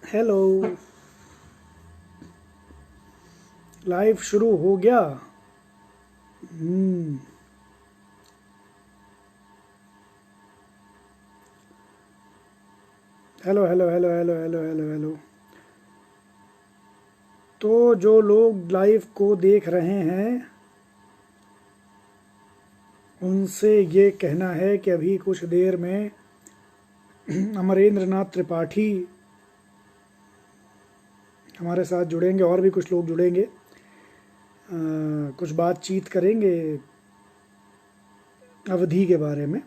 Hello. Live शुरू हो गया। हम्म। Hello hello hello hello hello hello hello. तो जो लोग लाइव को देख रहे हैं उनसे ये कहना है कि अभी कुछ देर में अमरेंद्र नाथ त्रिपाठी हमारे साथ जुड़ेंगे और भी कुछ लोग जुड़ेंगे। कुछ बातचीत करेंगे अवधि के बारे में।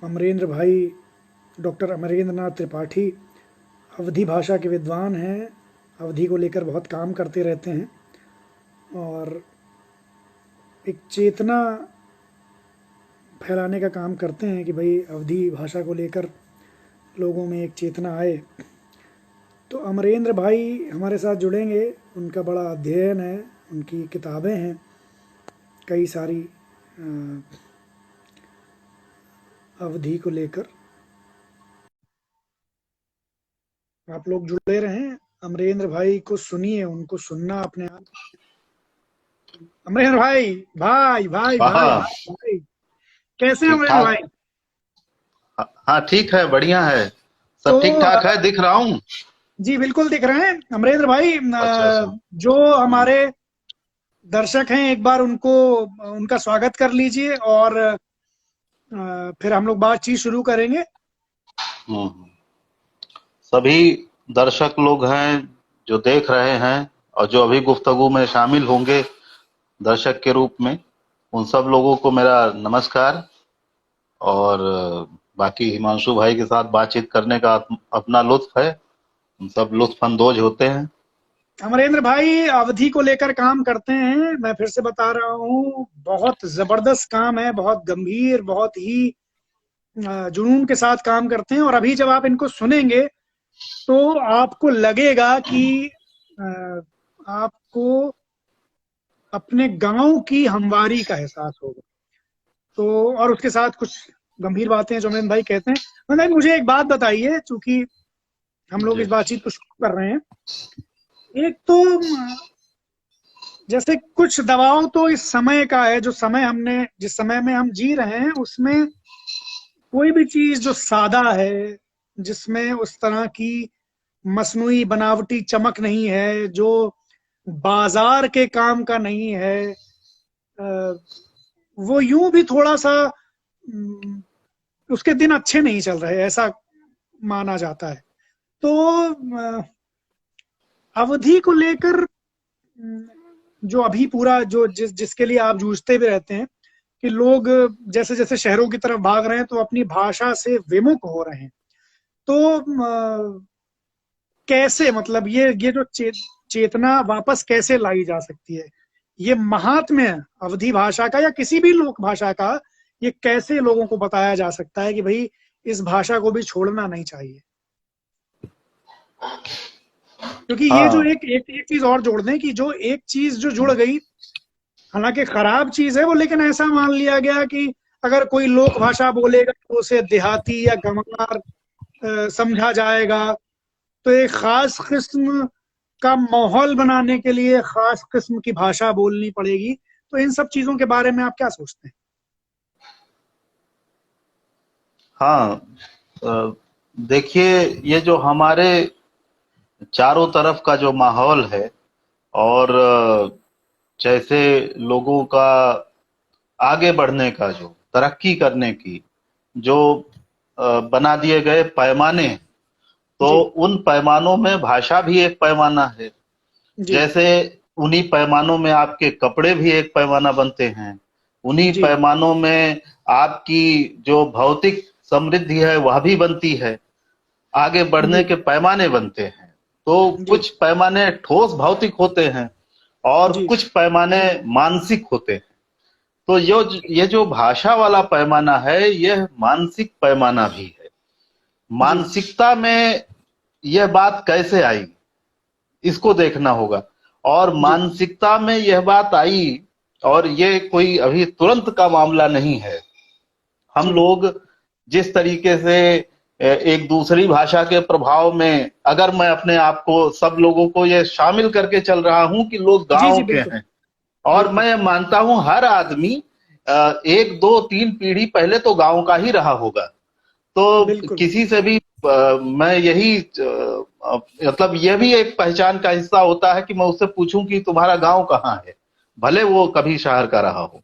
अमरेंद्र भाई डॉक्टर अमरेंद्र नाथ त्रिपाठी अवधी भाषा के विद्वान हैं। अवधि को लेकर बहुत काम करते रहते हैं और एक चेतना फैलाने का काम करते हैं कि भाई अवधी भाषा को लेकर लोगों में एक चेतना आए। तो अमरेंद्र भाई हमारे साथ जुड़ेंगे। उनका बड़ा अध्ययन है, उनकी किताबें हैं कई सारी अवधि को लेकर। आप लोग जुड़े रहें, अमरेंद्र भाई को सुनिए, उनको सुनना अपने आप। अमरेंद्र भाई भाई भाई भाई हाँ। भाई भाई, कैसे हैं ठीक अमरेंद्र ठाक। भाई? हाँ ठीक है, बढ़िया है। तो सब ठीक ठाक है, दिख रहा हूँ। जी बिल्कुल दिख रहे हैं अमरेंद्र भाई। अच्छा अच्छा। जो हमारे दर्शक हैं एक बार उनको उनका स्वागत कर लीजिए और फिर हम लोग बातचीत शुरू करेंगे। हम्म। सभी दर्शक लोग हैं जो देख रहे हैं और जो अभी गुफ्तगू में शामिल होंगे दर्शक के रूप में, उन सब लोगों को मेरा नमस्कार। और बाकी हिमांशु भाई के साथ बातचीत करने का अपना लुत्फ है। हम सब लुत्फ अंदोज होते हैं। अमरेंद्र भाई अवधि को लेकर काम करते हैं, मैं फिर से बता रहा हूँ, बहुत जबरदस्त काम है, बहुत गंभीर, बहुत ही जुनून के साथ काम करते हैं। और अभी जब आप इनको सुनेंगे तो आपको लगेगा कि अ, आपको अपने गांव की हमवारी का एहसास होगा। तो और उसके साथ कुछ गंभीर बातें हैं जो अमरेंद्र भाई कहते हैं। अमरेंद्र भाई मुझे एक बात बताइए, चूंकि हम लोग जी। इस बातचीत को शुरू कर रहे हैं। एक तो जैसे कुछ दबाव तो इस समय का है, जो समय हमने जिस समय में हम जी रहे हैं उसमें कोई भी चीज जो सादा है, जिसमें उस तरह की मसनूई बनावटी चमक नहीं है, जो बाजार के काम का नहीं है, वो यूं भी थोड़ा सा उसके दिन अच्छे नहीं चल रहे, ऐसा माना जाता है। तो अवधि को लेकर जो अभी पूरा जो जिसके लिए आप जूझते भी रहते हैं कि लोग जैसे जैसे शहरों की तरफ भाग रहे हैं तो अपनी भाषा से विमुख हो रहे हैं। तो कैसे, मतलब ये जो चेतना वापस कैसे लाई जा सकती है? ये महात्म्य अवधि भाषा का या किसी भी लोक भाषा का, ये कैसे लोगों को बताया जा सकता है कि भाई इस भाषा को भी छोड़ना नहीं चाहिए? क्योंकि ये जो हाँ एक चीज और जोड़ दें कि जो एक चीज जो जुड़ गई, हालांकि खराब चीज है वो, लेकिन ऐसा मान लिया गया कि अगर कोई लोक भाषा बोलेगा तो उसे देहाती या गंवार समझा जाएगा। तो एक खास किस्म का माहौल बनाने के लिए खास किस्म की भाषा बोलनी पड़ेगी। तो इन सब चीजों के बारे में आप क्या सोचते हैं? हाँ। देखिए, ये जो हमारे चारों तरफ का जो माहौल है और जैसे लोगों का आगे बढ़ने का, जो तरक्की करने की जो बना दिए गए पैमाने, तो जी उन पैमानों में भाषा भी एक पैमाना है। जी जैसे उन्हीं पैमानों में आपके कपड़े भी एक पैमाना बनते हैं। उन्हीं जी पैमानों में आपकी जो भौतिक समृद्धि है वह भी बनती है। आगे बढ़ने जी के पैमाने बनते हैं। तो जी कुछ पैमाने ठोस भौतिक होते हैं और जी कुछ पैमाने मानसिक होते हैं। तो ये जो भाषा वाला पैमाना है, यह मानसिक पैमाना भी है। जी मानसिकता में यह बात कैसे आई, इसको देखना होगा। और जी मानसिकता में यह बात आई, और ये कोई अभी तुरंत का मामला नहीं है। हम जी लोग जिस तरीके से एक दूसरी भाषा के प्रभाव में अगर मैं अपने आप को, सब लोगों को ये शामिल करके चल रहा हूं कि लोग जी गांव जी के बिल्कुल हैं, और बिल्कुल मैं मानता हूं हर आदमी एक दो तीन पीढ़ी पहले तो गांव का ही रहा होगा। तो बिल्कुल किसी से भी मैं यही मतलब यह भी एक पहचान का हिस्सा होता है कि मैं उससे पूछूं कि तुम्हारा गांव कहाँ है, भले वो कभी शहर का रहा हो।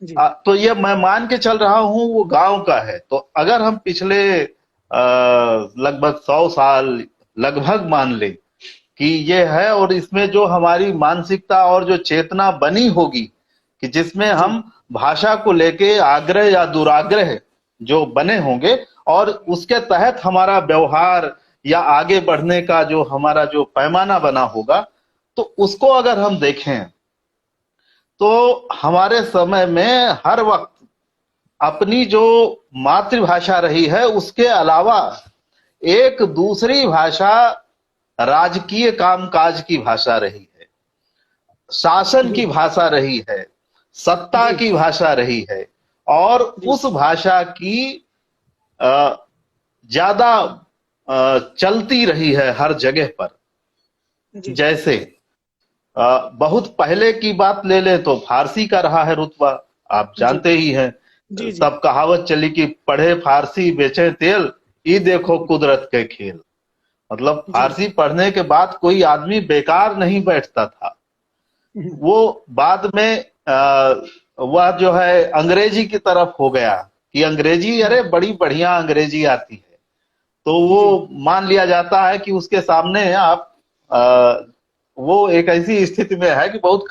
जी तो ये मैं मान के चल रहा हूं वो गांव का है। तो अगर हम पिछले लगभग 100 साल लगभग मान ले कि ये है, और इसमें जो हमारी मानसिकता और जो चेतना बनी होगी कि जिसमें जी हम भाषा को लेके आग्रह या दुराग्रह जो बने होंगे, और उसके तहत हमारा व्यवहार या आगे बढ़ने का जो हमारा जो पैमाना बना होगा, तो उसको अगर हम देखें तो हमारे समय में हर वक्त अपनी जो मातृभाषा रही है उसके अलावा एक दूसरी भाषा राजकीय कामकाज की भाषा रही है, शासन की जी भाषा रही है, सत्ता जी की भाषा रही है, और जी उस भाषा की ज्यादा चलती रही है हर जगह पर। जी जैसे बहुत पहले की बात ले ले तो फारसी का रहा है रुतबा, आप जी जानते ही हैं। जी जी तब कहावत चली कि पढ़े फारसी बेचे तेल, ये देखो कुदरत के खेल। मतलब जी फारसी पढ़ने के बाद कोई आदमी बेकार नहीं बैठता था। वो बाद में वह जो है अंग्रेजी की तरफ हो गया कि अंग्रेजी, अरे बड़ी बढ़िया अंग्रेजी आती है, तो वो जी मान लिया जाता है कि उसके सामने आप वो एक ऐसी स्थिति में है कि बहुत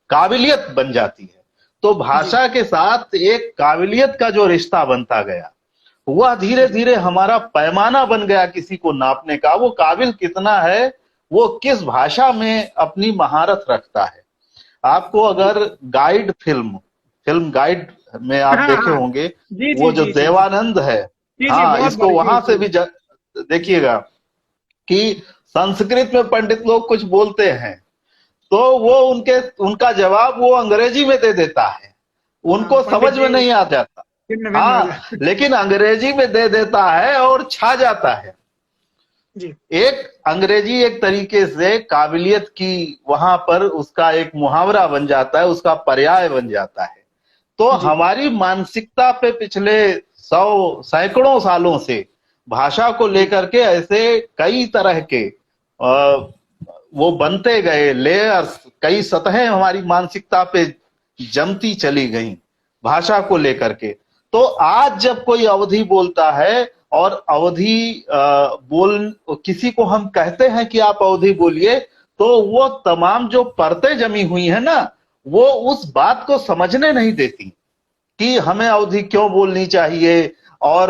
काबिलियत बन जाती है। तो जी भाषा के साथ एक काबिलियत का जो रिश्ता बनता गया, वह धीरे जी धीरे हमारा पैमाना बन गया किसी को नापने का, वो काबिल कितना है, वो किस भाषा में अपनी महारत रखता है। आपको जी अगर गाइड फिल्म गाइड में आप हाँ देखे हाँ होंगे, जी जी वो जो जी जी जी देवानंद है, जी जी हाँ बहुत इसको बड़ी जी वहां से जी भी देखिएगा कि संस्कृत में पंडित लोग कुछ बोलते हैं तो वो उनका जवाब वो अंग्रेजी में दे देता है, हाँ उनको पंडित समझ में जी नहीं आ जाता। भिन्न भिन्न हो हाँ, जाए लेकिन अंग्रेजी में दे देता है और छा जाता है। जी एक अंग्रेजी एक तरीके से काबिलियत की वहां पर उसका एक मुहावरा बन जाता है, उसका पर्याय बन जाता है। तो जी हमारी मानसिकता पे पिछले 100 सैकड़ों सालों से भाषा को जी लेकर के ऐसे कई तरह के वो बनते गए लेयर्स, कई सतहें हमारी मानसिकता पे जमती चली गई भाषा को लेकर के। तो आज जब कोई अवधी बोलता है और अवधी बोल किसी को हम कहते हैं कि आप अवधी बोलिए, तो वो तमाम जो परतें जमी हुई है ना, वो उस बात को समझने नहीं देती कि हमें अवधी क्यों बोलनी चाहिए। और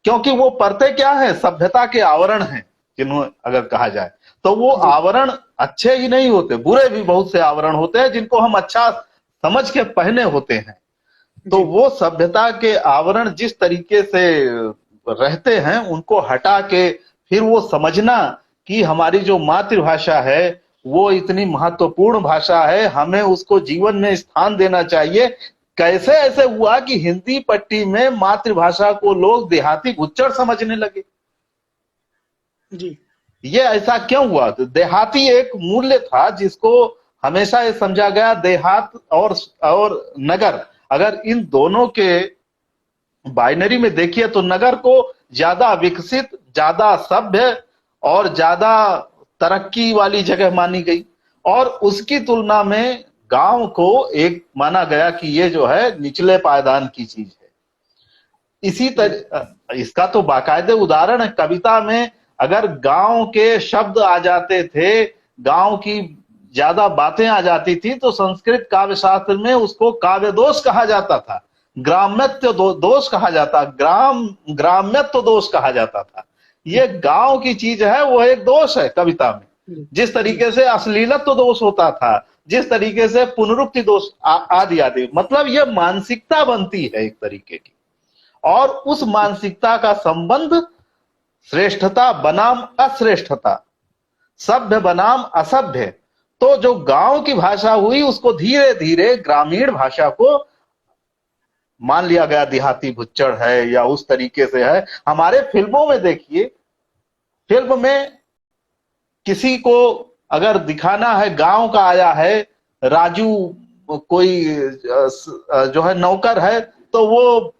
क्योंकि वो परतें क्या है, सभ्यता के आवरण हैं जिन्हों अगर कहा जाए तो वो जी आवरण अच्छे ही नहीं होते, बुरे भी बहुत से आवरण होते हैं जिनको हम अच्छा समझ के पहने होते हैं। तो जी वो सभ्यता के आवरण जिस तरीके से रहते हैं उनको हटा के फिर वो समझना कि हमारी जो मातृभाषा है वो इतनी महत्वपूर्ण भाषा है, हमें उसको जीवन में स्थान देना चाहिए। कैसे ऐसे हुआ कि हिंदी पट्टी में मातृभाषा को लोग देहाती गुच्चर समझने लगे? जी ये ऐसा क्यों हुआ? तो देहाती एक मूल्य था जिसको हमेशा ये समझा गया, देहात और नगर, अगर इन दोनों के बाइनरी में देखिए तो नगर को ज्यादा विकसित, ज्यादा सभ्य और ज्यादा तरक्की वाली जगह मानी गई, और उसकी तुलना में गांव को एक माना गया कि ये जो है निचले पायदान की चीज है। इसी जी तरह इसका तो बाकायदे उदाहरण है कविता में। अगर गांव के शब्द आ जाते थे, गांव की ज्यादा बातें आ जाती थी, तो संस्कृत काव्य शास्त्र में उसको काव्य दोष कहा जाता था, ग्राम्यत्व दोष कहा जाता, ग्राम्यत्व दोष कहा जाता था। ये गांव की चीज है, वो एक दोष है कविता में। जी जिस जी तरीके से अश्लीलत्व दोष होता था, जिस तरीके से पुनरुक्ति दोष आदि आदि, मतलब ये मानसिकता बनती है एक तरीके की, और उस मानसिकता का संबंध श्रेष्ठता बनाम अश्रेष्ठता, सभ्य बनाम असभ्य। तो जो गांव की भाषा हुई उसको धीरे धीरे ग्रामीण भाषा को मान लिया गया देहाती भुच्चड़ है या उस तरीके से है। हमारे फिल्मों में देखिए, फिल्म में किसी को अगर दिखाना है गांव का आया है, राजू कोई जो है नौकर है, तो वो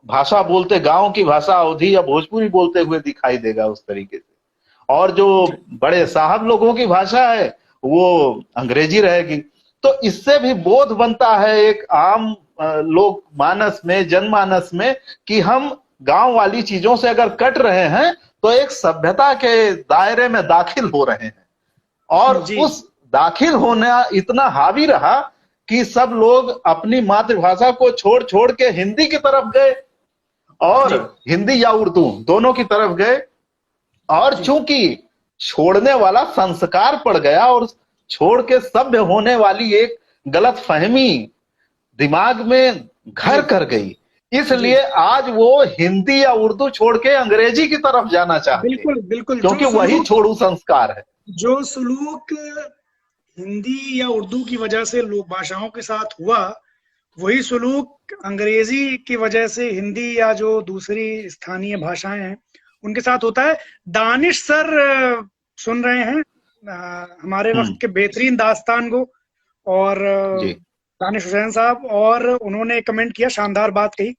भाषा बोलते, गांव की भाषा अवधी या भोजपुरी बोलते हुए दिखाई देगा उस तरीके से। और जो बड़े साहब लोगों की भाषा है वो अंग्रेजी रहेगी। तो इससे भी बोध बनता है एक आम लोक मानस में, जनमानस में, कि हम गांव वाली चीजों से अगर कट रहे हैं तो एक सभ्यता के दायरे में दाखिल हो रहे हैं। और उस दाखिल होना इतना हावी रहा कि सब लोग अपनी मातृभाषा को छोड़ छोड़ के हिंदी की तरफ गए, और हिंदी या उर्दू दोनों की तरफ गए। और चूंकि छोड़ने वाला संस्कार पड़ गया और छोड़ के सभ्य होने वाली एक गलत फहमी दिमाग में घर कर गई, इसलिए आज वो हिंदी या उर्दू छोड़ के अंग्रेजी की तरफ जाना चाहते हैं। बिल्कुल बिल्कुल, क्योंकि वही छोड़ू संस्कार है। जो सलूक हिंदी या उर्दू की वजह से लोक भाषाओं के साथ हुआ, वही सलूक अंग्रेजी की वजह से हिंदी या जो दूसरी स्थानीय भाषाएं हैं उनके साथ होता है। दानिश सर सुन रहे हैं हमारे वक्त के बेहतरीन दास्तान को, और दानिश हुसैन साहब, और उन्होंने कमेंट किया, शानदार बात कही।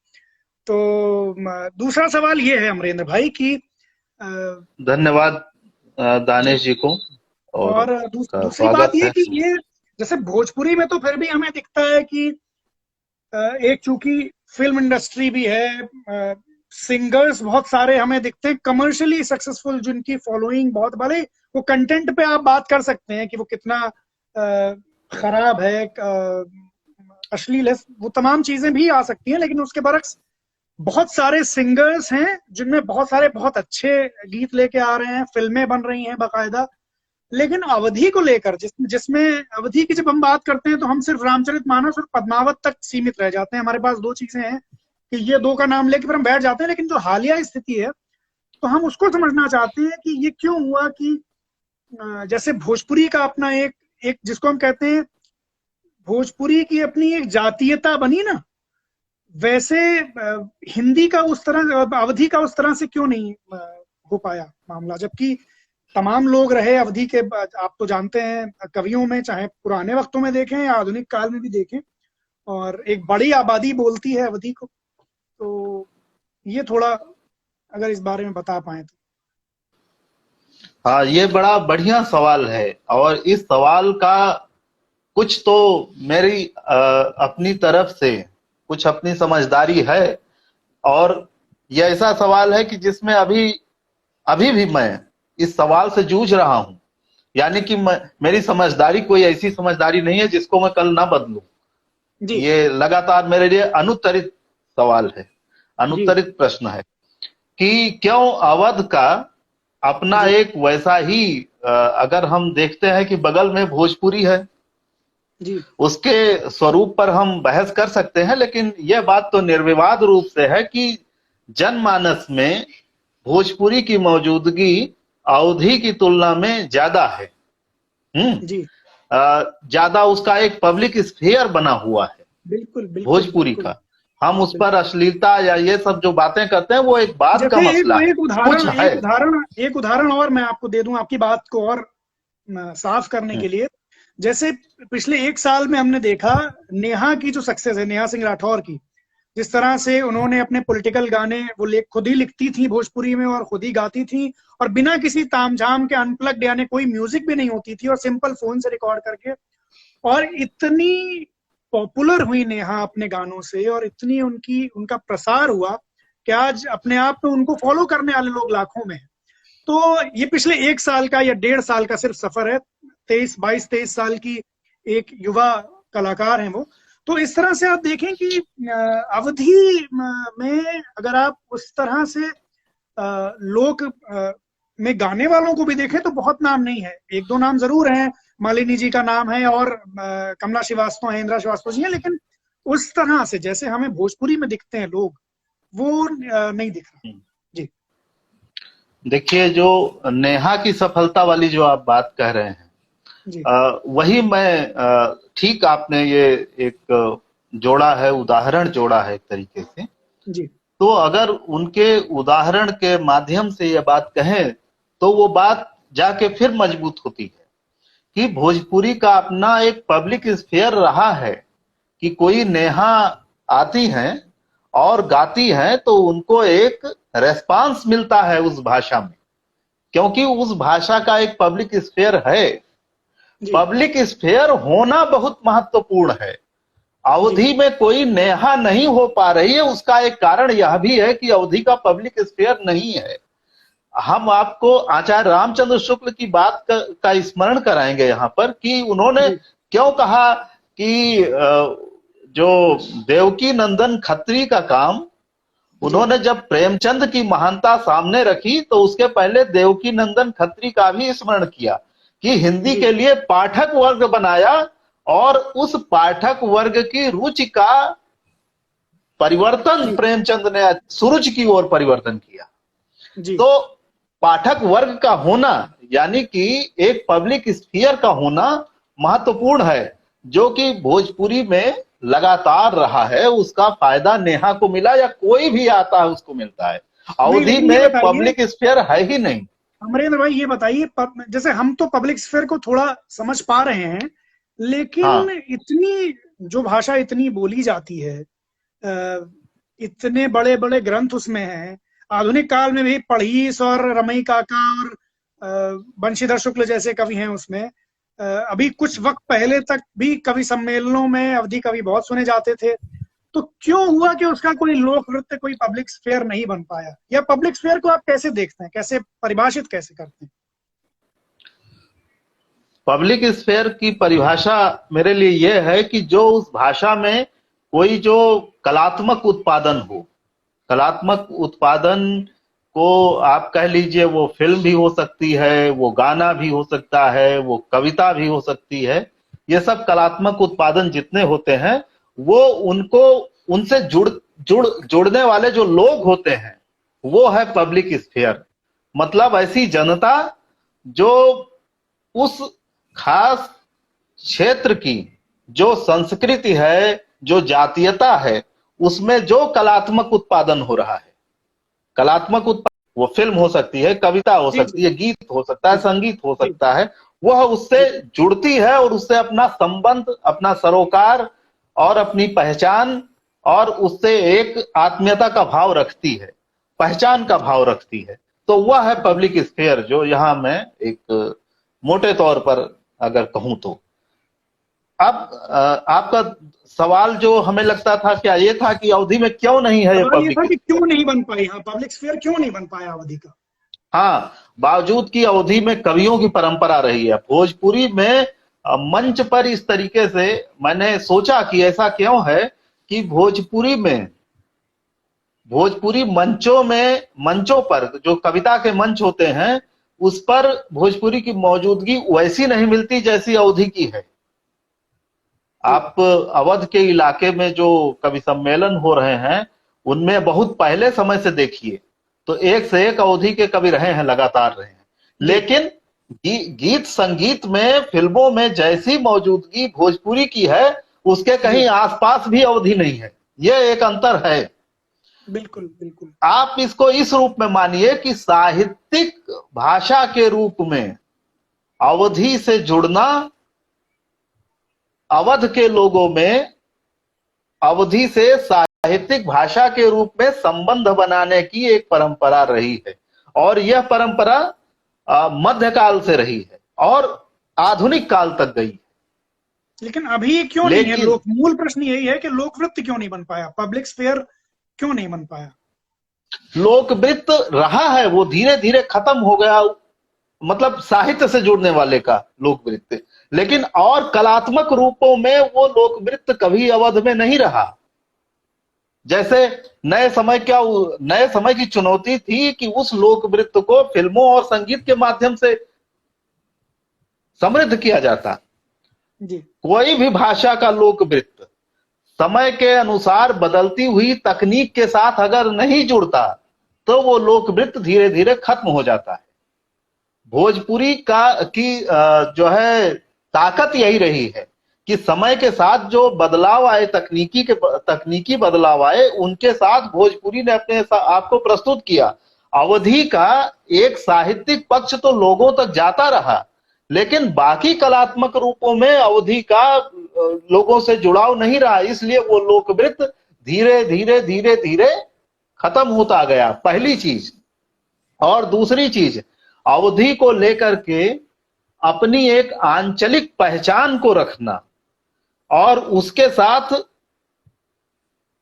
तो दूसरा सवाल ये है अमरेंद्र भाई की, धन्यवाद दानिश जी को। और दूसरी बात ये कि ये जैसे भोजपुरी में तो फिर भी हमें दिखता है कि एक चूंकि फिल्म इंडस्ट्री भी है, सिंगर्स बहुत सारे हमें दिखते हैं कमर्शियली सक्सेसफुल, जिनकी फॉलोइंग बहुत बड़े, वो कंटेंट पे आप बात कर सकते हैं कि वो कितना खराब है, अश्लील है, वो तमाम चीजें भी आ सकती हैं, लेकिन उसके बरक्स बहुत सारे सिंगर्स हैं जिनमें बहुत सारे बहुत अच्छे गीत लेके आ रहे हैं, फिल्में बन रही हैं बाकायदा। लेकिन अवधि को लेकर जिसमें अवधि की जब हम बात करते हैं तो हम सिर्फ रामचरितमानस और पद्मावत तक सीमित रह जाते हैं। हमारे पास दो चीजें हैं कि ये दो का नाम लेके फिर हम बैठ जाते हैं, लेकिन जो हालिया स्थिति है तो हम उसको समझना चाहते हैं कि ये क्यों हुआ कि जैसे भोजपुरी का अपना एक जिसको हम कहते हैं भोजपुरी की अपनी एक जातीयता बनी ना, वैसे हिंदी का उस तरह, अवधि का उस तरह से क्यों नहीं हो पाया मामला, जबकि तमाम लोग रहे अवधि के। आप तो जानते हैं कवियों में, चाहे पुराने वक्तों में देखें या आधुनिक काल में भी देखें, और एक बड़ी आबादी बोलती है अवधि को। तो ये थोड़ा अगर इस बारे में बता पाए तो। हाँ, ये बड़ा बढ़िया सवाल है, और इस सवाल का कुछ तो मेरी अपनी तरफ से कुछ अपनी समझदारी है, और ये ऐसा सवाल है कि जिसमें अभी भी मैं इस सवाल से जूझ रहा हूं। यानी कि मेरी समझदारी कोई ऐसी समझदारी नहीं है जिसको मैं कल ना बदलूं। ये लगातार मेरे लिए अनुत्तरित सवाल है, अनुत्तरित प्रश्न है कि क्यों अवध का अपना एक वैसा ही, अगर हम देखते हैं कि बगल में भोजपुरी है जी, उसके स्वरूप पर हम बहस कर सकते हैं, लेकिन यह बात तो निर्विवाद रूप से है कि जनमानस में भोजपुरी की मौजूदगी अवधि की तुलना में ज्यादा है। ज्यादा उसका एक पब्लिक स्फीयर बना हुआ है। बिल्कुल भोजपुरी का हम उस पर अश्लीलता या ये सब जो बातें करते हैं वो एक बात का मसला है। एक उदाहरण और मैं आपको दे दूं आपकी बात को और साफ करने के लिए। जैसे पिछले एक साल में हमने देखा नेहा की जो सक्सेस है, नेहा सिंह राठौर की, जिस तरह से उन्होंने अपने पॉलिटिकल गाने वो खुद ही लिखती थी भोजपुरी में और खुद ही गाती थी, और बिना किसी तामझाम के, अनप्लग्ड यानी कोई म्यूजिक भी नहीं होती थी, और सिंपल फोन से रिकॉर्ड करके, और इतनी पॉपुलर हुई नेहा अपने गानों से, और इतनी उनका प्रसार हुआ कि आज अपने आप में उनको फॉलो करने वाले लोग लाखों में हैं। तो ये पिछले एक साल का या 1.5 साल का सिर्फ सफर है। 22-23 साल की एक युवा कलाकार हैं वो। तो इस तरह से आप देखें कि अवधि में अगर आप उस तरह से लोक में गाने वालों को भी देखें तो बहुत नाम नहीं है। एक दो नाम जरूर हैं, मालिनी जी का नाम है और कमला श्रीवास्तव है, इंदिरा श्रीवास्तव जी हैं, लेकिन उस तरह से जैसे हमें भोजपुरी में दिखते हैं लोग, वो नहीं दिख रहा। जी देखिए, जो नेहा की सफलता वाली जो आप बात कह रहे हैं, वही मैं ठीक आपने ये एक जोड़ा है, उदाहरण जोड़ा है एक तरीके से। जी तो अगर उनके उदाहरण के माध्यम से ये बात कहें तो वो बात जाके फिर मजबूत होती है कि भोजपुरी का अपना एक पब्लिक स्फीयर रहा है कि कोई नेहा आती हैं और गाती हैं तो उनको एक रेस्पॉन्स मिलता है उस भाषा में, क्योंकि उस भाषा का एक पब्लिक स्फीयर है। जी पब्लिक स्फीयर होना बहुत महत्वपूर्ण है। अवधि में कोई नेहा नहीं हो पा रही है, उसका एक कारण यह भी है कि अवधि का पब्लिक स्फीयर नहीं है। हम आपको आचार्य रामचंद्र शुक्ल की बात का स्मरण कराएंगे यहाँ पर कि उन्होंने जी क्यों कहा कि जो देवकी नंदन खत्री का काम उन्होंने जब प्रेमचंद की महानता सामने रखी तो उसके पहले देवकी नंदन खत्री का भी स्मरण किया कि हिंदी जी के लिए पाठक वर्ग बनाया और उस पाठक वर्ग की रुचि का परिवर्तन जी प्रेमचंद ने सूरज की ओर परिवर्तन किया। जी तो पाठक वर्ग का होना यानी कि एक पब्लिक स्फीयर का होना महत्वपूर्ण है, जो कि भोजपुरी में लगातार रहा है। उसका फायदा नेहा को मिला या कोई भी आता है उसको मिलता है। नहीं, अवधि लेकिन ये में बताइए पब्लिक स्फीयर है ही नहीं। अमरेंद्र भाई, ये बताइए जैसे हम तो पब्लिक स्फीयर को थोड़ा समझ पा रहे हैं, लेकिन हाँ इतनी जो भाषा इतनी बोली जाती है, इतने बड़े बड़े ग्रंथ उसमें हैं, आधुनिक काल में भी पढ़ीस और रमई काका और बंशीधर शुक्ल जैसे कवि हैं उसमें। अभी कुछ वक्त पहले तक भी कवि सम्मेलनों में अवधि कवि बहुत सुने जाते थे। तो क्यों हुआ कि उसका कोई लोक नृत्य, कोई पब्लिक स्फीयर नहीं बन पाया? या पब्लिक स्फीयर को आप कैसे देखते हैं, कैसे परिभाषित कैसे करते हैं? पब्लिक स्फीयर की परिभाषा मेरे लिए यह है कि जो उस भाषा में कोई जो कलात्मक उत्पादन हो, कलात्मक उत्पादन को आप कह लीजिए, वो फिल्म भी हो सकती है, वो गाना भी हो सकता है, वो कविता भी हो सकती है। ये सब कलात्मक उत्पादन जितने होते हैं वो उनको उनसे जुड़ने वाले जो लोग होते हैं वो है पब्लिक स्फीयर। मतलब ऐसी जनता जो उस खास क्षेत्र की जो संस्कृति है, जो जातीयता है, उसमें जो कलात्मक उत्पादन हो रहा है, कलात्मक उत्पादन वो फिल्म हो सकती है, कविता हो जी सकती है, गीत हो सकता है, जी संगीत हो जी सकता है, वह उससे जी जुड़ती है और उससे अपना संबंध, अपना सरोकार और अपनी पहचान और उससे एक आत्मीयता का भाव रखती है, पहचान का भाव रखती है। तो वह है जी पब्लिक स्फीयर, जो यहां मैं एक मोटे तौर पर अगर कहूं तो। अब आपका सवाल जो हमें लगता था क्या ये था कि अवधि में क्यों नहीं है ये सवाल ये था पब्लिक कि क्यों स्फीयर। नहीं बन पाई, हाँ, पब्लिक स्फीयर क्यों नहीं बन पाया अवधि का? हाँ, बावजूद की अवधि में कवियों की परंपरा रही है भोजपुरी में। मंच पर इस तरीके से मैंने सोचा कि ऐसा क्यों है कि भोजपुरी मंचों पर जो कविता के मंच होते हैं उस पर भोजपुरी की मौजूदगी वैसी नहीं मिलती जैसी अवधि की है। जी आप अवध के इलाके में जो कवि सम्मेलन हो रहे हैं उनमें बहुत पहले समय से देखिए तो एक से एक अवधि के कवि रहे हैं, लगातार रहे हैं। जी लेकिन गीत संगीत में, फिल्मों में जैसी मौजूदगी भोजपुरी की है उसके जी कहीं आसपास भी अवधि नहीं है। यह एक अंतर है। बिल्कुल बिल्कुल। आप इसको इस रूप में मानिए कि साहित्यिक भाषा के रूप में अवधि से जुड़ना अवध के लोगों में अवधि से साहित्यिक भाषा के रूप में संबंध बनाने की एक परंपरा रही है और यह परंपरा मध्यकाल से रही है और आधुनिक काल तक गई। लेकिन अभी क्यों नहीं है? लेकिन मूल प्रश्न यही है कि लोकवृत्ति क्यों नहीं बन पाया, पब्लिक स्फीयर क्यों नहीं बन पाया? लोकवृत्त रहा है, वो धीरे धीरे खत्म हो गया, मतलब साहित्य से जुड़ने वाले का लोकवृत्त। लेकिन और कलात्मक रूपों में वो लोकवृत्त कभी अवध में नहीं रहा। जैसे नए समय की चुनौती थी कि उस लोकवृत्त को फिल्मों और संगीत के माध्यम से समृद्ध किया जाता। जी कोई भी भाषा का लोकवृत्त समय के अनुसार बदलती हुई तकनीक के साथ अगर नहीं जुड़ता तो वो लोकवृत्त धीरे धीरे खत्म हो जाता है। भोजपुरी की जो है ताकत यही रही है कि समय के साथ जो बदलाव आए, तकनीकी बदलाव आए, उनके साथ भोजपुरी ने अपने आप को प्रस्तुत किया। अवधी का एक साहित्यिक पक्ष तो लोगों तक जाता रहा, लेकिन बाकी कलात्मक रूपों में अवधी का लोगों से जुड़ाव नहीं रहा, इसलिए वो लोकवृत्त धीरे धीरे धीरे धीरे खत्म होता गया, पहली चीज। और दूसरी चीज, अवधी को लेकर के अपनी एक आंचलिक पहचान को रखना और उसके साथ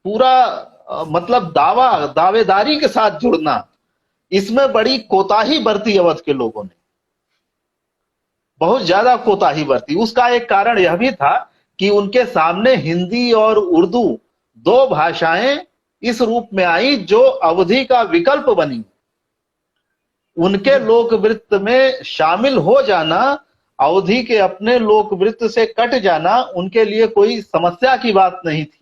पूरा मतलब दावेदारी के साथ जुड़ना, इसमें बड़ी कोताही बरती अवध के लोगों ने, बहुत ज्यादा कोताही बरती। उसका एक कारण यह भी था कि उनके सामने हिंदी और उर्दू दो भाषाएं इस रूप में आई जो अवधी का विकल्प बनी। उनके लोकवृत्त में शामिल हो जाना, अवधी के अपने लोकवृत्त से कट जाना उनके लिए कोई समस्या की बात नहीं थी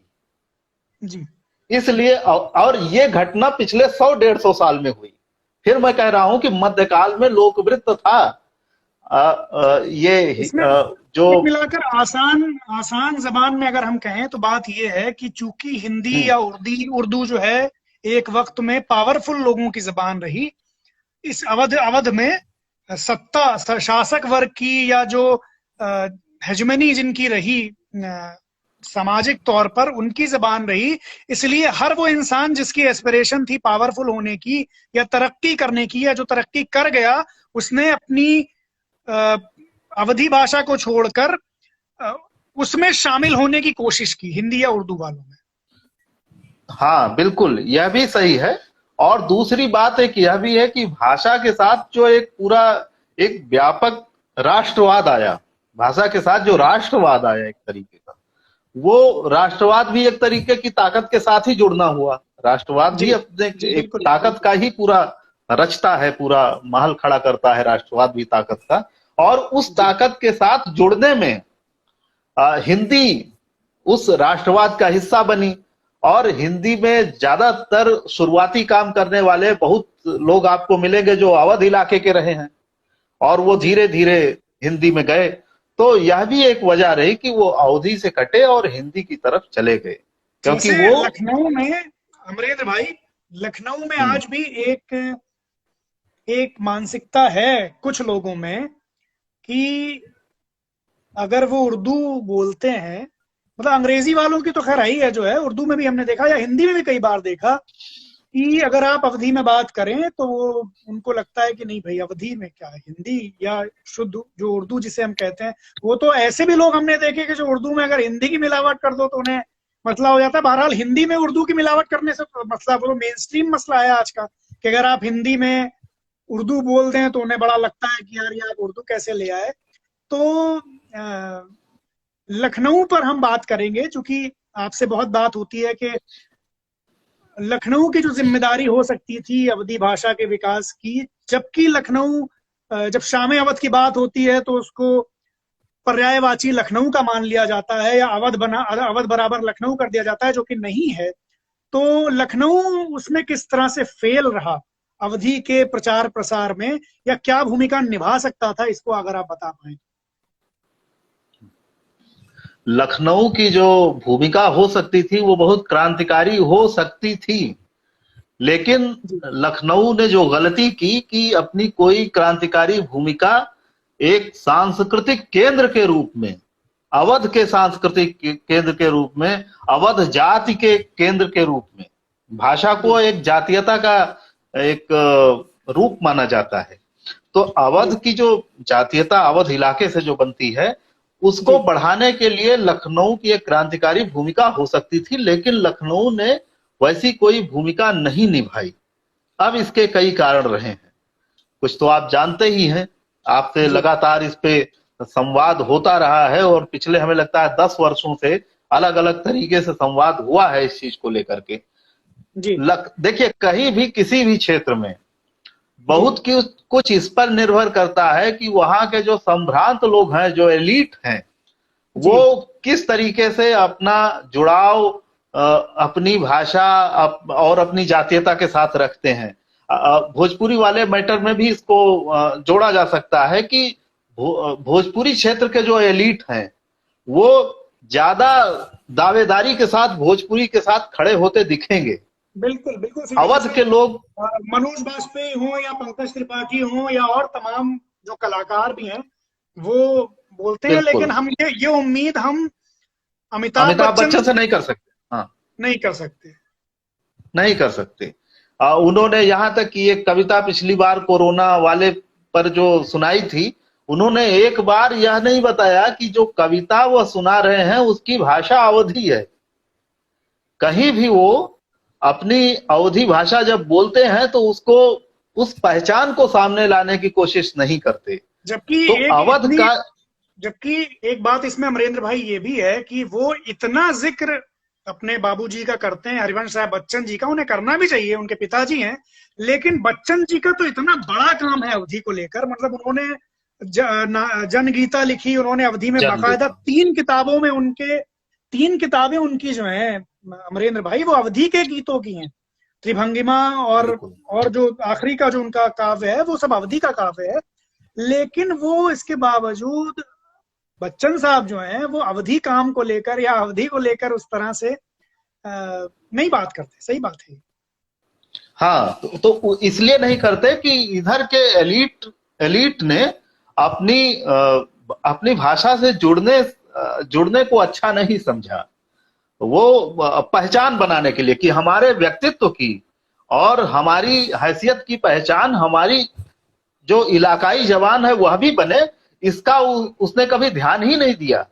जी। इसलिए और ये घटना पिछले 100-150 साल में हुई। फिर मैं कह रहा हूं कि मध्यकाल में लोकवृत्त था। जो मिलाकर आसान जबान में अगर हम कहें तो बात यह है कि चूंकि हिंदी या उर्दू जो है एक वक्त में पावरफुल लोगों की जबान रही, इस अवध में सत्ता शासक वर्ग की या जो हेजमनी जिनकी रही सामाजिक तौर पर, उनकी जबान रही। इसलिए हर वो इंसान जिसकी एस्पिरेशन थी पावरफुल होने की या तरक्की करने की, या जो तरक्की कर गया, उसने अपनी अवधी भाषा को छोड़कर उसमें शामिल होने की कोशिश की, हिंदी या उर्दू वालों में। हाँ बिल्कुल, यह भी सही है। और दूसरी बात एक यह भी है कि भाषा के साथ जो एक व्यापक राष्ट्रवाद आया, भाषा के साथ जो राष्ट्रवाद आया एक तरीके का, वो राष्ट्रवाद भी एक तरीके की ताकत के साथ ही जुड़ना हुआ। राष्ट्रवाद भी अपने एक ताकत का ही पूरा रचता है, पूरा महल खड़ा करता है राष्ट्रवाद भी ताकत का। और उस ताकत के साथ जुड़ने में हिंदी उस राष्ट्रवाद का हिस्सा बनी। और हिंदी में ज्यादातर शुरुआती काम करने वाले बहुत लोग आपको मिलेंगे जो अवध इलाके के रहे हैं, और वो धीरे धीरे हिंदी में गए। तो यह भी एक वजह रही कि वो अवधी से कटे और हिंदी की तरफ चले गए, क्योंकि वो लखनऊ में, अमरेंद्र भाई, लखनऊ में आज भी एक मानसिकता है कुछ लोगों में कि अगर वो उर्दू बोलते हैं, मतलब अंग्रेजी वालों की तो खैर आई है जो है, उर्दू में भी हमने देखा या हिंदी में भी कई बार देखा कि अगर आप अवधी में बात करें तो वो उनको लगता है कि नहीं भाई, अवधी में क्या है, हिंदी या शुद्ध जो उर्दू जिसे हम कहते हैं। वो तो ऐसे भी लोग हमने देखे कि जो उर्दू में अगर हिंदी की मिलावट कर दो तो उन्हें मसला हो जाता है। बहरहाल हिंदी में उर्दू की मिलावट करने से मसला, वो मेन स्ट्रीम मसला है आज का, कि अगर आप हिंदी में उर्दू बोल दें तो उन्हें बड़ा लगता है कि यार ये आप उर्दू कैसे ले आए। तो लखनऊ पर हम बात करेंगे, चूंकि आपसे बहुत बात होती है कि लखनऊ की जो जिम्मेदारी हो सकती थी अवधी भाषा के विकास की, जबकि लखनऊ, जब शाम अवध की बात होती है तो उसको पर्यायवाची लखनऊ का मान लिया जाता है, या अवध बराबर लखनऊ कर दिया जाता है, जो कि नहीं है। तो लखनऊ उसमें किस तरह से फेल रहा अवधी के प्रचार प्रसार में, या क्या भूमिका निभा सकता था, इसको अगर आप बता पाए। लखनऊ की जो भूमिका हो सकती थी वो बहुत क्रांतिकारी हो सकती थी, लेकिन लखनऊ ने जो गलती की कि अपनी कोई क्रांतिकारी भूमिका एक सांस्कृतिक केंद्र के रूप में, अवध के सांस्कृतिक केंद्र के रूप में, अवध जाति के केंद्र के रूप में, भाषा को एक जातीयता का एक रूप माना जाता है। तो अवध की जो जातीयता अवध इलाके से जो बनती है, उसको बढ़ाने के लिए लखनऊ की एक क्रांतिकारी भूमिका हो सकती थी, लेकिन लखनऊ ने वैसी कोई भूमिका नहीं निभाई। अब इसके कई कारण रहे हैं, कुछ तो आप जानते ही हैं, आपसे लगातार इस पे संवाद होता रहा है, और पिछले हमें लगता है 10 वर्षों से अलग अलग तरीके से संवाद हुआ है इस चीज को लेकर के। देखिए, कहीं भी किसी भी क्षेत्र में बहुत कुछ इस पर निर्भर करता है कि वहां के जो संभ्रांत लोग हैं, जो एलीट हैं, वो किस तरीके से अपना जुड़ाव अपनी भाषा और अपनी जातीयता के साथ रखते हैं। भोजपुरी वाले मैटर में भी इसको जोड़ा जा सकता है कि भोजपुरी क्षेत्र के जो एलीट हैं वो ज्यादा दावेदारी के साथ भोजपुरी के साथ खड़े होते दिखेंगे। बिल्कुल बिल्कुल। अवध के लोग मनोज बाजपेयी हो या पंकज त्रिपाठी हो या और तमाम जो कलाकार भी हैं वो बोलते हैं, लेकिन हम ये उम्मीद हम अमिताभ बच्चन से नहीं कर सकते। हाँ, नहीं कर सकते, नहीं कर सकते। उन्होंने यहाँ तक कि एक कविता पिछली बार कोरोना वाले पर जो सुनाई थी, उन्होंने एक बार यह नहीं बताया कि जो कविता वह सुना रहे हैं उसकी भाषा अवधी है। कहीं भी वो अपनी अवधी भाषा जब बोलते हैं तो उसको, उस पहचान को सामने लाने की कोशिश नहीं करते। जबकि तो अवध का, जबकि एक बात इसमें अमरेंद्र भाई ये भी है कि वो इतना जिक्र अपने बाबूजी का करते हैं, हरिवंश राय बच्चन जी का, उन्हें करना भी चाहिए, उनके पिताजी हैं, लेकिन बच्चन जी का तो इतना बड़ा काम है अवधि को लेकर। मतलब उन्होंने जनगीता लिखी, उन्होंने अवधि में बाकायदा 3 किताबों में उनके 3 किताबें उनकी जो हैं अमरेंद्र भाई वो अवधि के गीतों की हैं। त्रिभंगिमा और जो आखिरी का जो उनका काव्य है वो सब अवधि का काव्य है। लेकिन वो इसके बावजूद बच्चन साहब जो हैं वो अवधि काम को लेकर या अवधि को लेकर उस तरह से नहीं बात करते। सही बात है। हाँ, तो इसलिए नहीं करते कि इधर के एलिट ने अपनी भाषा से जुड़ने को अच्छा नहीं समझा। वो पहचान बनाने के लिए कि हमारे व्यक्तित्व की और हमारी हैसियत की पहचान हमारी जो इलाकाई जवान है वह भी बने, इसका उसने कभी ध्यान ही नहीं दिया।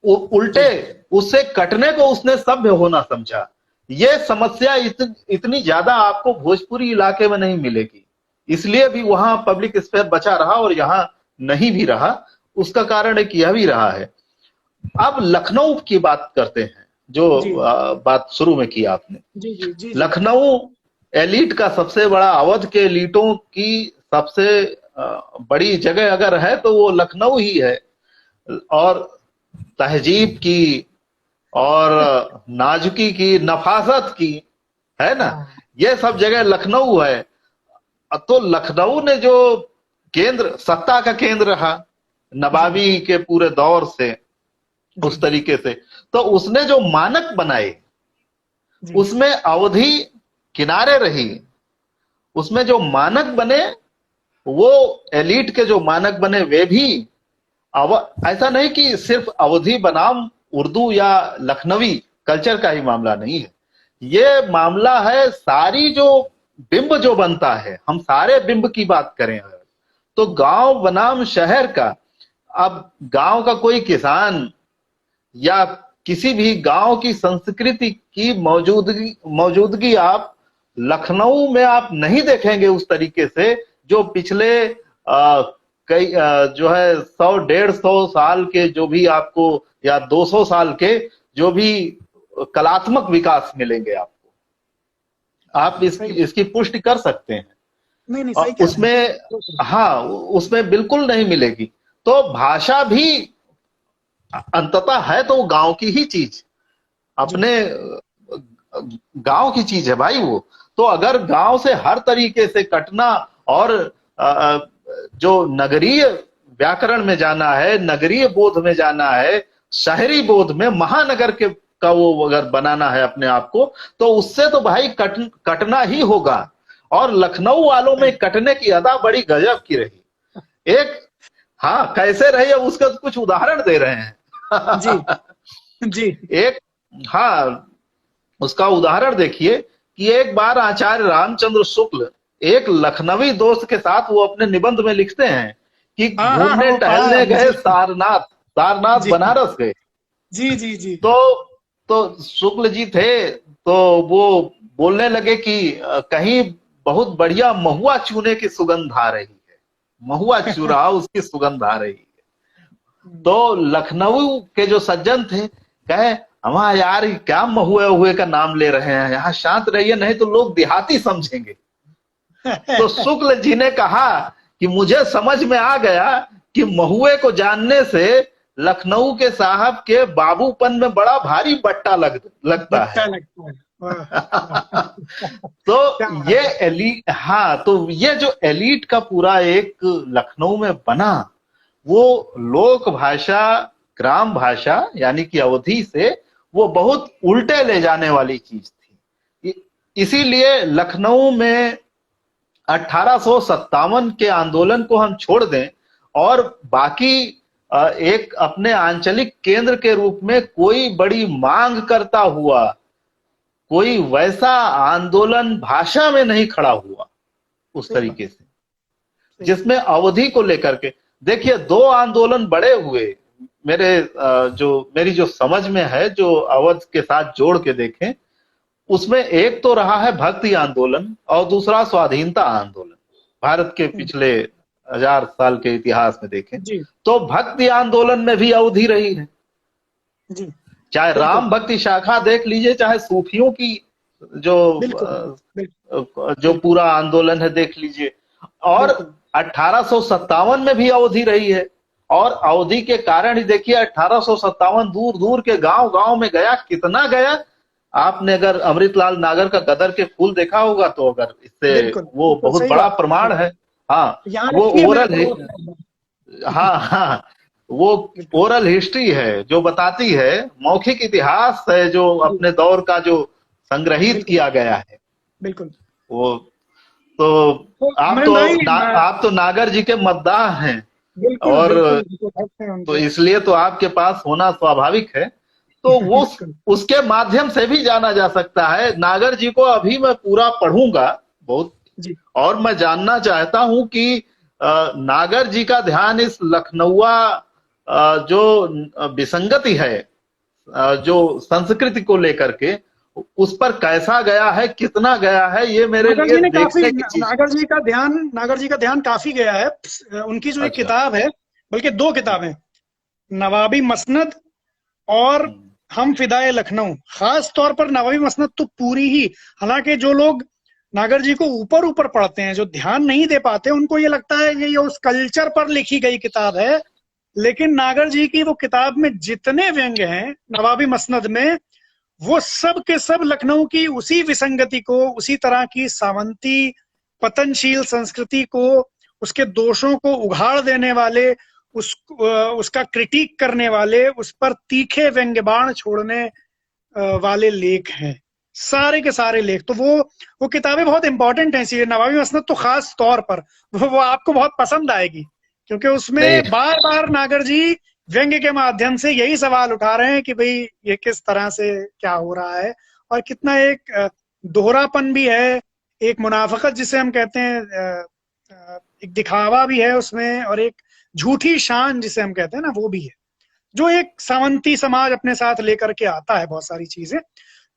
उल्टे उससे कटने को उसने सभ्य होना समझा। ये समस्या इतनी ज्यादा आपको भोजपुरी इलाके में नहीं मिलेगी, इसलिए भी वहां पब्लिक स्पेस बचा रहा और यहाँ नहीं भी रहा। उसका कारण एक यह भी रहा है। अब लखनऊ की बात करते हैं, जो बात शुरू में की आपने। जी। लखनऊ एलिट का सबसे बड़ा, अवध के एलिटों की सबसे बड़ी जगह अगर है तो वो लखनऊ ही है। और तहजीब की और नाजुकी की, नफासत की, है ना, ये सब जगह लखनऊ है। तो लखनऊ ने जो केंद्र, सत्ता का केंद्र रहा नवाबी के पूरे दौर से, उस तरीके से, तो उसने जो मानक बनाए उसमें अवधि किनारे रही। उसमें जो मानक बने वो एलिट के जो मानक बने वे भी ऐसा नहीं कि सिर्फ अवधि बनाम उर्दू या लखनवी कल्चर का ही मामला नहीं है। ये मामला है सारी जो बिंब जो बनता है, हम सारे बिंब की बात करें तो गांव बनाम शहर का। अब गांव का कोई किसान या किसी भी गांव की संस्कृति की मौजूदगी आप लखनऊ में आप नहीं देखेंगे उस तरीके से, जो पिछले कई जो है 100-150 साल के जो भी आपको, या 200 साल के जो भी कलात्मक विकास मिलेंगे आपको। आप इसकी पुष्टि कर सकते हैं। नहीं सही उसमें, हाँ, उसमें बिल्कुल नहीं मिलेगी। तो भाषा भी अंततः है तो गांव की ही चीज, अपने गांव की चीज है भाई वो। तो अगर गांव से हर तरीके से कटना और जो नगरीय व्याकरण में जाना है, नगरीय बोध में जाना है, शहरी बोध में, महानगर के का वो अगर बनाना है अपने आप को, तो उससे तो भाई कटना ही होगा। और लखनऊ वालों में कटने की अदा बड़ी गजब की रही। एक, हाँ, कैसे रही उसका कुछ उदाहरण दे रहे हैं। जी। एक, हाँ, उसका उदाहरण देखिए कि एक बार आचार्य रामचंद्र शुक्ल एक लखनवी दोस्त के साथ वो अपने निबंध में लिखते हैं कि घूमने टहलने गए सारनाथ बनारस गए। जी। तो शुक्ल जी थे तो वो बोलने लगे कि कहीं बहुत बढ़िया महुआ चूने की सुगंध आ रही है, महुआ चूरा उसकी सुगंध आ रही है। तो लखनऊ के जो सज्जन थे कहे, हमारा यार क्या महुए का नाम ले रहे हैं, यहाँ शांत रहिए नहीं तो लोग देहाती समझेंगे। तो शुक्ल जी ने कहा कि मुझे समझ में आ गया कि महुए को जानने से लखनऊ के साहब के बाबूपन में बड़ा भारी बट्टा लगता है। तो ये एलिट, हाँ, तो ये जो एलिट का पूरा एक लखनऊ में बना, वो लोक भाषा ग्राम भाषा यानी कि अवधी से वो बहुत उल्टे ले जाने वाली चीज थी। इसीलिए लखनऊ में 1857 के आंदोलन को हम छोड़ दें और बाकी एक अपने आंचलिक केंद्र के रूप में कोई बड़ी मांग करता हुआ कोई वैसा आंदोलन भाषा में नहीं खड़ा हुआ उस तरीके से, जिसमें अवधि को लेकर के। देखिए, दो आंदोलन बड़े हुए मेरी जो समझ में है, जो अवध के साथ जोड़ के देखें, उसमें एक तो रहा है भक्ति आंदोलन और दूसरा स्वाधीनता आंदोलन। भारत के पिछले 1000 साल के इतिहास में देखें तो भक्ति आंदोलन में भी अवधि रही है जी। चाहे राम भक्ति शाखा देख लीजिए, चाहे सूफियों की जो पूरा आंदोलन है देख लीजिए, और 1857 में भी अवधि रही है। और अवधि के कारण ही देखिए 1857 दूर दूर के गांव गांव में गया, कितना गया। आपने अगर अमृतलाल नागर का गदर के फूल देखा होगा तो अगर इससे वो बहुत बड़ा प्रमाण है। हाँ, वो ओरल है, हाँ, वो ओरल हिस्ट्री है जो बताती है, मौखिक इतिहास है जो अपने दौर का जो संग्रहित किया गया है। बिल्कुल। वो तो आप तो नागर जी के मद्दाह हैं और तो इसलिए तो आपके पास होना स्वाभाविक है। तो वो उसके माध्यम से भी जाना जा सकता है। नागर जी को अभी मैं पूरा पढ़ूंगा बहुत, और मैं जानना चाहता हूं कि नागर जी का ध्यान इस लखनऊआ जो विसंगति है, जो संस्कृति को लेकर के, उस पर कैसा गया है, कितना गया है, ये मेरे लिए देखने की चीज। नागर जी का ध्यान काफी गया है। उनकी जो एक किताब है, बल्कि 2 किताबें, नवाबी मसनद और हम फिदाए लखनऊ, खास तौर पर नवाबी मसनद तो पूरी ही, हालांकि जो लोग नागर जी को ऊपर ऊपर पढ़ते हैं, जो ध्यान नहीं दे पाते, उनको ये लगता है कि ये उस कल्चर पर लिखी गई किताब है, लेकिन नागर जी की वो किताब में जितने व्यंग्य हैं नवाबी मसनद में, वो सब के सब लखनऊ की उसी विसंगति को, उसी तरह की सावंती पतनशील संस्कृति को, उसके दोषों को उघाड़ देने वाले, उसका क्रिटिक करने वाले, उस पर तीखे व्यंग्य बाण छोड़ने वाले लेख हैं, सारे के सारे लेख। तो वो किताबें बहुत इंपॉर्टेंट हैं, इसीलिए नवाबी मसनद तो खास तौर पर वो आपको बहुत पसंद आएगी, क्योंकि उसमें बार बार नागर जी व्यंग्य के माध्यम से यही सवाल उठा रहे हैं कि भाई ये किस तरह से क्या हो रहा है, और कितना एक दोहरापन भी है, एक मुनाफकत जिसे हम कहते हैं, एक दिखावा भी है उसमें, और एक झूठी शान जिसे हम कहते हैं ना, वो भी है, जो एक सावंती समाज अपने साथ लेकर के आता है बहुत सारी चीजें।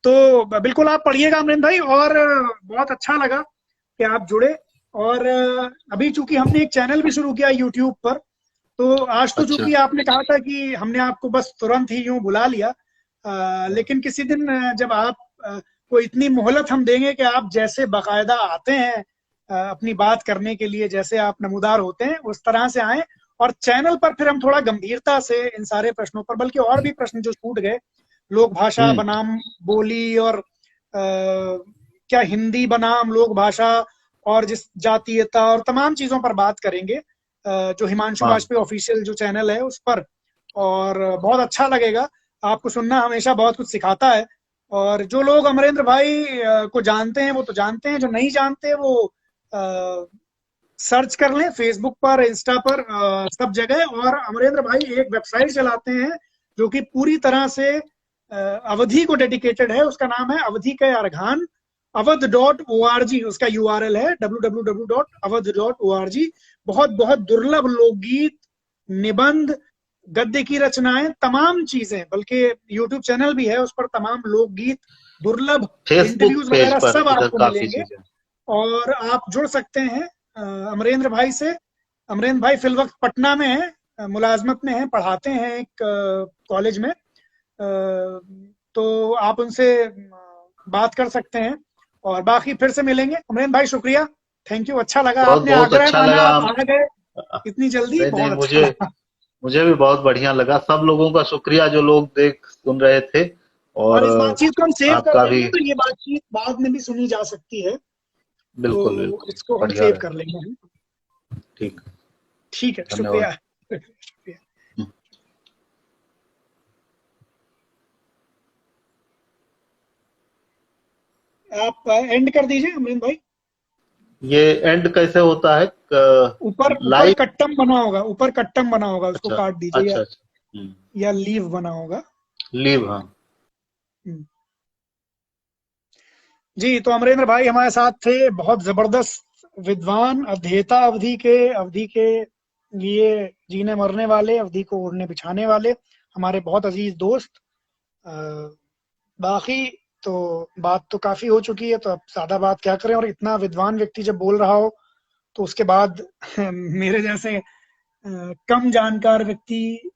तो बिल्कुल आप पढ़िएगा अमरेंद्र भाई, और बहुत अच्छा लगा कि आप जुड़े। और अभी चूंकि हमने एक चैनल भी शुरू किया यूट्यूब पर, तो आज तो चूंकि आपने कहा था कि हमने आपको बस तुरंत ही यूं बुला लिया, लेकिन किसी दिन जब आप को इतनी मोहलत हम देंगे कि आप जैसे बाकायदा आते हैं अपनी बात करने के लिए, जैसे आप नमूदार होते हैं, उस तरह से आए, और चैनल पर फिर हम थोड़ा गंभीरता से इन सारे प्रश्नों पर, बल्कि और भी प्रश्न जो छूट गए, लोक भाषा बनाम बोली, और क्या हिंदी बनाम लोक भाषा, और जिस जातीयता और तमाम चीजों पर बात करेंगे, जो हिमांशु वाजपेयी ऑफिशियल जो चैनल है उस पर। और बहुत अच्छा लगेगा, आपको सुनना हमेशा बहुत कुछ सिखाता है। और जो लोग अमरेंद्र भाई को जानते हैं वो तो जानते हैं, जो नहीं जानते वो सर्च कर लें फेसबुक पर, इंस्टा पर, सब जगह। और अमरेंद्र भाई एक वेबसाइट चलाते हैं जो कि पूरी तरह से अवधि को डेडिकेटेड है, उसका नाम है अवधि के अर्घान, awadh.org उसका URL है, www.awadh.org। बहुत बहुत दुर्लभ लोकगीत, निबंध, गद्य की रचनाएं, तमाम चीजें, बल्कि यूट्यूब चैनल भी है उस पर तमाम लोकगीत, दुर्लभ इंटरव्यूज वगैरह सब आपको मिलेंगे। और आप जुड़ सकते हैं अमरेंद्र भाई से। अमरेंद्र भाई फिल वक्त पटना में है, मुलाजमत में है, पढ़ाते हैं एक कॉलेज में, तो आप उनसे बात कर सकते हैं। और बाकी फिर से मिलेंगे। अमरेंद्र भाई शुक्रिया, थैंक यू, अच्छा लगा, आपने आग्रह माना, आप आ गए इतनी जल्दी, बहुत अच्छा। मुझे भी बहुत बढ़िया लगा। सब लोगों का शुक्रिया जो लोग देख सुन रहे थे, और इस बातचीत को हम सेव कर लेंगे, तो ये बातचीत बाद में भी सुनी जा सकती है। बिल्कुल, तो इसको हम सेव कर लेंगे। ठीक है, शुक्रिया। आप एंड कर दीजिए अमरीन भाई। ये एंड कैसे होता है? ऊपर ऊपर लाइव? कट्टम बना होगा, ऊपर कट्टम बना होगा, उसको अच्छा काट दीजिए, अच्छा अच्छा। या लीव बना होगा। लीव, हाँ। हम्म। जी, तो अमरेंद्र भाई हमारे साथ थे, बहुत जबरदस्त विद्वान, अध्येता अवधि के लिए जीने मरने वाले, अवधि को ओढ़ने बिछाने वाले, हमारे बहुत अजीज दोस्त। अ, बाकी तो बात तो काफी हो चुकी है, तो अब ज्यादा बात क्या करें, और इतना विद्वान व्यक्ति जब बोल रहा हो तो उसके बाद मेरे जैसे कम जानकार व्यक्ति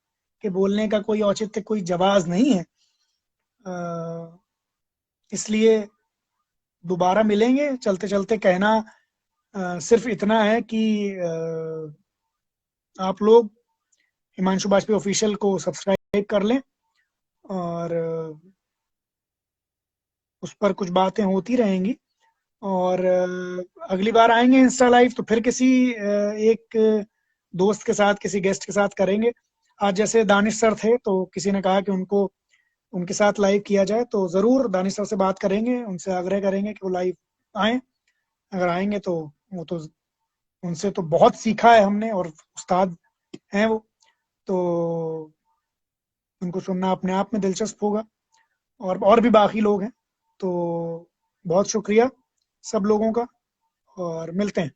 के बोलने का कोई औचित्य, कोई जवाज नहीं है। अ, इसलिए दोबारा मिलेंगे, चलते चलते कहना सिर्फ इतना है कि आप लोग हिमांशु बाजपेयी ऑफिशियल को सब्सक्राइब कर लें, और उस पर कुछ बातें होती रहेंगी। और अगली बार आएंगे इंस्टा लाइव तो फिर किसी एक दोस्त के साथ, किसी गेस्ट के साथ करेंगे। आज जैसे दानिश सर थे, तो किसी ने कहा कि उनको उनके साथ लाइव किया जाए, तो जरूर दानिश सर से बात करेंगे, उनसे आग्रह करेंगे कि वो लाइव आए। अगर आएंगे तो वो तो, उनसे तो बहुत सीखा है हमने, और उस्ताद हैं वो, तो उनको सुनना अपने आप में दिलचस्प होगा। और भी बाकी लोग हैं। तो बहुत शुक्रिया सब लोगों का, और मिलते हैं।